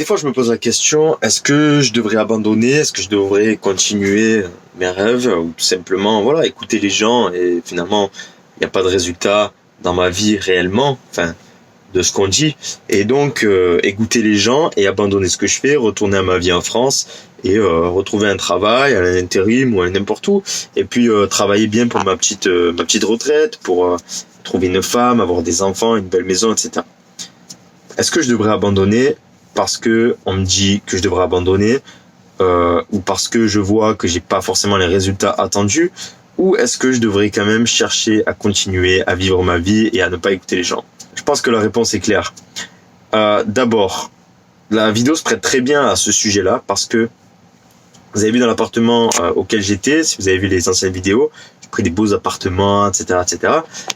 Des fois, je me pose la question, est-ce que je devrais abandonner? Est-ce que je devrais continuer mes rêves? Ou tout simplement, voilà, écouter les gens et finalement, il n'y a pas de résultat dans ma vie réellement, enfin, de ce qu'on dit. Et donc, écouter les gens et abandonner ce que je fais, retourner à ma vie en France et retrouver un travail, à l'intérim ou à n'importe où. Et puis, travailler bien pour ma petite retraite, pour trouver une femme, avoir des enfants, une belle maison, etc. Est-ce que je devrais abandonner parce que on me dit que je devrais abandonner ou parce que je vois que j'ai pas forcément les résultats attendus, ou est-ce que je devrais quand même chercher à continuer à vivre ma vie et à ne pas écouter les gens? Je pense que la réponse est claire. D'abord, la vidéo se prête très bien à ce sujet-là parce que vous avez vu dans l'appartement auquel j'étais, si vous avez vu les anciennes vidéos, j'ai pris des beaux appartements, etc., etc.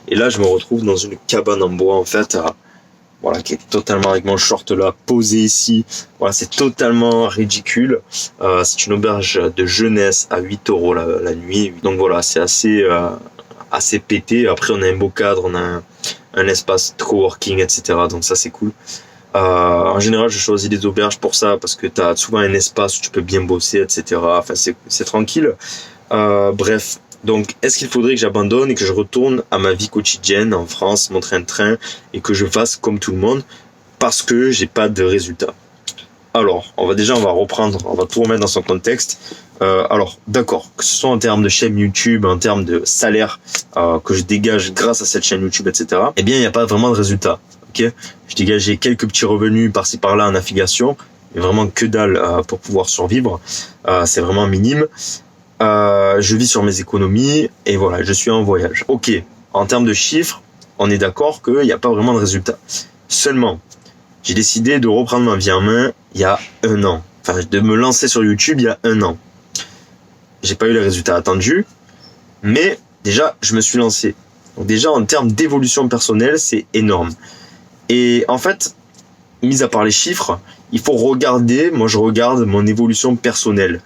Et là, je me retrouve dans une cabane en bois en fait. Voilà, qui est totalement avec mon short là posé ici. Voilà, c'est totalement ridicule. C'est une auberge de jeunesse à 8 € la nuit. Donc voilà, c'est assez pété. Après, on a un beau cadre, on a un espace coworking, etc. Donc ça, c'est cool. En général, je choisis des auberges pour ça parce que tu as souvent un espace où tu peux bien bosser, etc. Enfin, c'est tranquille. Bref. Donc, est-ce qu'il faudrait que j'abandonne et que je retourne à ma vie quotidienne en France, mon train-train, et que je fasse comme tout le monde parce que j'ai pas de résultats? Alors, on va reprendre, on va tout remettre dans son contexte. Alors, d'accord, que ce soit en termes de chaîne YouTube, en termes de salaire que je dégage grâce à cette chaîne YouTube, etc. Eh bien, il n'y a pas vraiment de résultats. Ok, je dégageais quelques petits revenus par-ci par-là en affiliation, mais vraiment que dalle pour pouvoir survivre. C'est vraiment minime. Je vis sur mes économies et voilà, je suis en voyage. Ok, en termes de chiffres, on est d'accord qu'il n'y a pas vraiment de résultat. Seulement, j'ai décidé de reprendre ma vie en main il y a 1 an. Enfin, de me lancer sur YouTube il y a 1 an. J'ai pas eu les résultats attendus, mais déjà, je me suis lancé. Donc déjà, en termes d'évolution personnelle, c'est énorme. Et en fait, mis à part les chiffres, il faut regarder, moi je regarde mon évolution personnelle.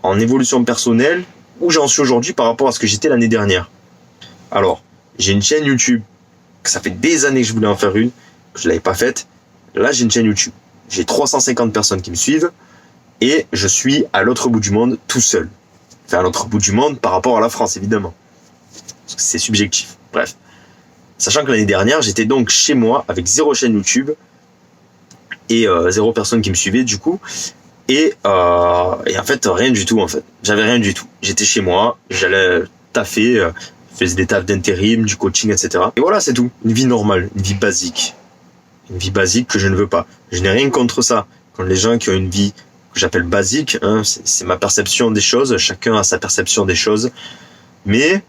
En évolution personnelle, où j'en suis aujourd'hui par rapport à ce que j'étais l'année dernière. Alors, j'ai une chaîne YouTube, que ça fait des années que je voulais en faire une, que je l'avais pas faite. Là, j'ai une chaîne YouTube. J'ai 350 personnes qui me suivent et je suis à l'autre bout du monde tout seul. Enfin, à l'autre bout du monde par rapport à la France, évidemment. Parce que c'est subjectif. Bref. Sachant que l'année dernière, j'étais donc chez moi avec 0 chaîne YouTube et 0 personne qui me suivait du coup. Et en fait, rien du tout, en fait. J'avais rien du tout. J'étais chez moi, j'allais taffer, je faisais des tafs d'intérim, du coaching, etc. Et voilà, c'est tout. Une vie normale, une vie basique. Une vie basique que je ne veux pas. Je n'ai rien contre ça. Quand les gens qui ont une vie que j'appelle basique, hein, c'est ma perception des choses. Chacun a sa perception des choses. Mais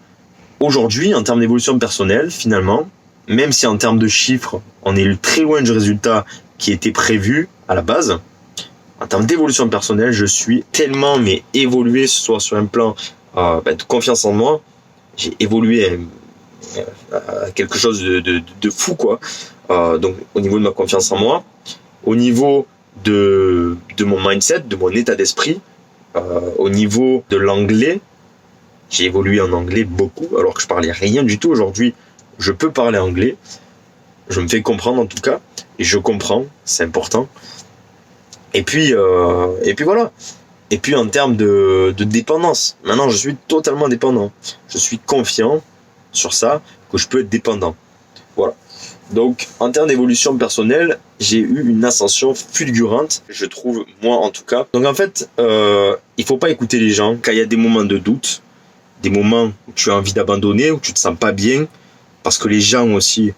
aujourd'hui, en termes d'évolution personnelle, finalement, même si en termes de chiffres, on est très loin du résultat qui était prévu à la base, en termes d'évolution personnelle, je suis tellement évolué, soit sur un plan de confiance en moi, j'ai évolué à quelque chose de fou, quoi. Donc au niveau de ma confiance en moi, au niveau de mon mindset, de mon état d'esprit, au niveau de l'anglais, j'ai évolué en anglais beaucoup, alors que je parlais rien du tout. Aujourd'hui, je peux parler anglais, je me fais comprendre en tout cas, et je comprends, c'est important. Et puis voilà. Et puis en termes de dépendance, maintenant je suis totalement dépendant. Je suis confiant sur ça, que je peux être dépendant. Voilà. Donc en termes d'évolution personnelle, j'ai eu une ascension fulgurante, je trouve, moi en tout cas. Donc en fait, il faut pas écouter les gens quand il y a des moments de doute, des moments où tu as envie d'abandonner, où tu te sens pas bien, parce que les gens aussi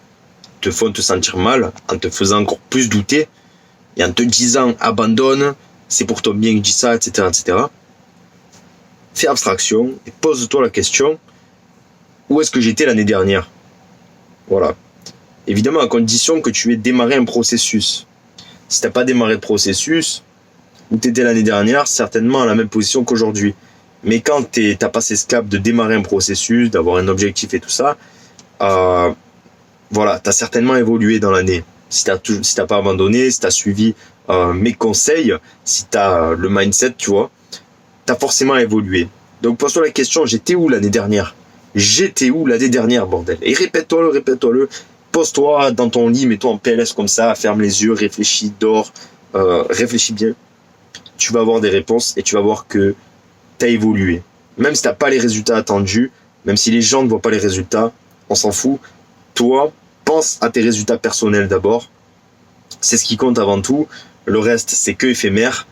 te font te sentir mal en te faisant encore plus douter. Et en te disant abandonne, c'est pour ton bien que je dis ça, etc., etc. Fais abstraction et pose-toi la question, où est-ce que j'étais l'année dernière? Voilà. Évidemment, à condition que tu aies démarré un processus. Si tu n'as pas démarré de processus, où tu étais l'année dernière, certainement à la même position qu'aujourd'hui. Mais quand tu as passé ce cap de démarrer un processus, d'avoir un objectif et tout ça, voilà, tu as certainement évolué dans l'année. Si t'as pas abandonné, si t'as suivi mes conseils, si t'as le mindset, tu vois, t'as forcément évolué. Donc pose-toi la question, j'étais où l'année dernière? J'étais où l'année dernière, bordel? Et répète-toi le. Pose-toi dans ton lit, mets-toi en PLS comme ça, ferme les yeux, réfléchis, dors, réfléchis bien, tu vas avoir des réponses et tu vas voir que tu as évolué. Même si tu n'as pas les résultats attendus, même si les gens ne voient pas les résultats, on s'en fout. Toi, pense à tes résultats personnels d'abord. C'est ce qui compte avant tout. Le reste, c'est que éphémère.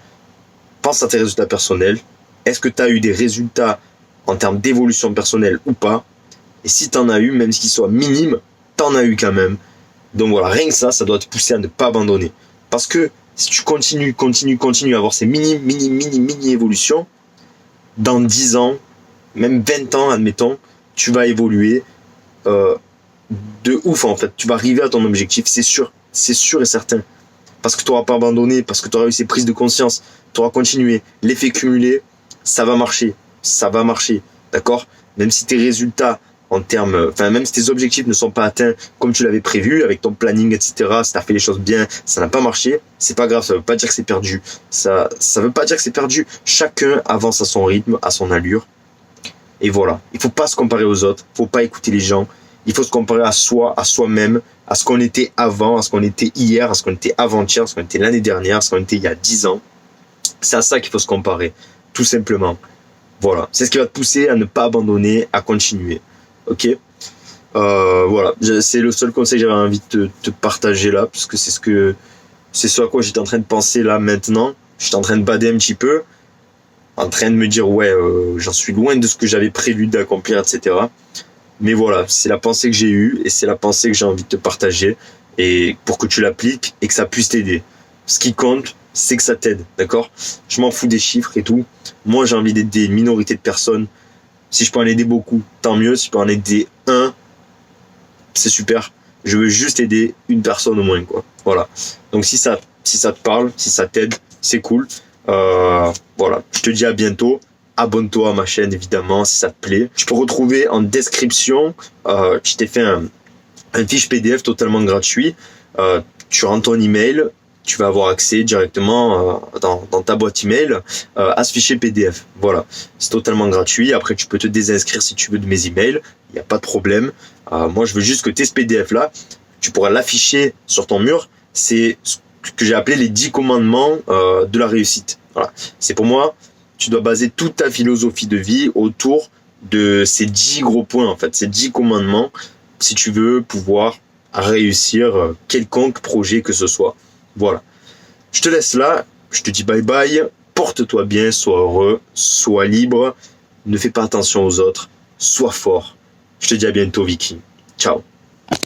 Pense à tes résultats personnels. Est-ce que tu as eu des résultats en termes d'évolution personnelle ou pas? Et si tu en as eu, même s'ils soient minimes, tu en as eu quand même. Donc voilà, rien que ça doit te pousser à ne pas abandonner. Parce que si tu continues à avoir ces mini évolutions, dans 10 ans, même 20 ans, admettons, tu vas évoluer de ouf en fait. Tu vas arriver à ton objectif, c'est sûr et certain. Parce que tu n'auras pas abandonné, parce que tu auras eu ces prises de conscience, tu auras continué. L'effet cumulé, ça va marcher, d'accord? Même si tes résultats même si tes objectifs ne sont pas atteints comme tu l'avais prévu, avec ton planning, etc., si tu as fait les choses bien, ça n'a pas marché, c'est pas grave, ça veut pas dire que c'est perdu. Ça veut pas dire que c'est perdu. Chacun avance à son rythme, à son allure. Et voilà. Il faut pas se comparer aux autres, faut pas écouter les gens. Il faut se comparer à soi, à soi-même, à ce qu'on était avant, à ce qu'on était hier, à ce qu'on était avant-hier, à ce qu'on était l'année dernière, à ce qu'on était il y a 10 ans. C'est à ça qu'il faut se comparer, tout simplement. Voilà. C'est ce qui va te pousser à ne pas abandonner, à continuer. Ok? Voilà. C'est le seul conseil que j'avais envie de te partager là, parce que c'est ce à quoi j'étais en train de penser là maintenant. J'étais en train de bader un petit peu, en train de me dire ouais, j'en suis loin de ce que j'avais prévu d'accomplir, etc. Mais voilà, c'est la pensée que j'ai eue et c'est la pensée que j'ai envie de te partager et pour que tu l'appliques et que ça puisse t'aider. Ce qui compte, c'est que ça t'aide, d'accord? Je m'en fous des chiffres et tout. Moi, j'ai envie d'aider une minorité de personnes. Si je peux en aider beaucoup, tant mieux. Si je peux en aider un, c'est super. Je veux juste aider une personne au moins, quoi. Voilà. Donc si ça te parle, si ça t'aide, c'est cool. Voilà. Je te dis à bientôt. Abonne-toi à ma chaîne évidemment si ça te plaît. Tu peux retrouver en description, je t'ai fait un fiche PDF totalement gratuit. Tu rentres ton email, tu vas avoir accès directement dans ta boîte email à ce fichier PDF. Voilà, c'est totalement gratuit. Après, tu peux te désinscrire si tu veux de mes emails. Il n'y a pas de problème. Moi, je veux juste que tu aies ce PDF là. Tu pourras l'afficher sur ton mur. C'est ce que j'ai appelé les 10 commandements de la réussite. Voilà, c'est pour moi. Tu dois baser toute ta philosophie de vie autour de ces 10 gros points, en fait, ces 10 commandements, si tu veux pouvoir réussir quelconque projet que ce soit. Voilà. Je te laisse là, je te dis bye bye, porte-toi bien, sois heureux, sois libre, ne fais pas attention aux autres, sois fort. Je te dis à bientôt, Viking. Ciao.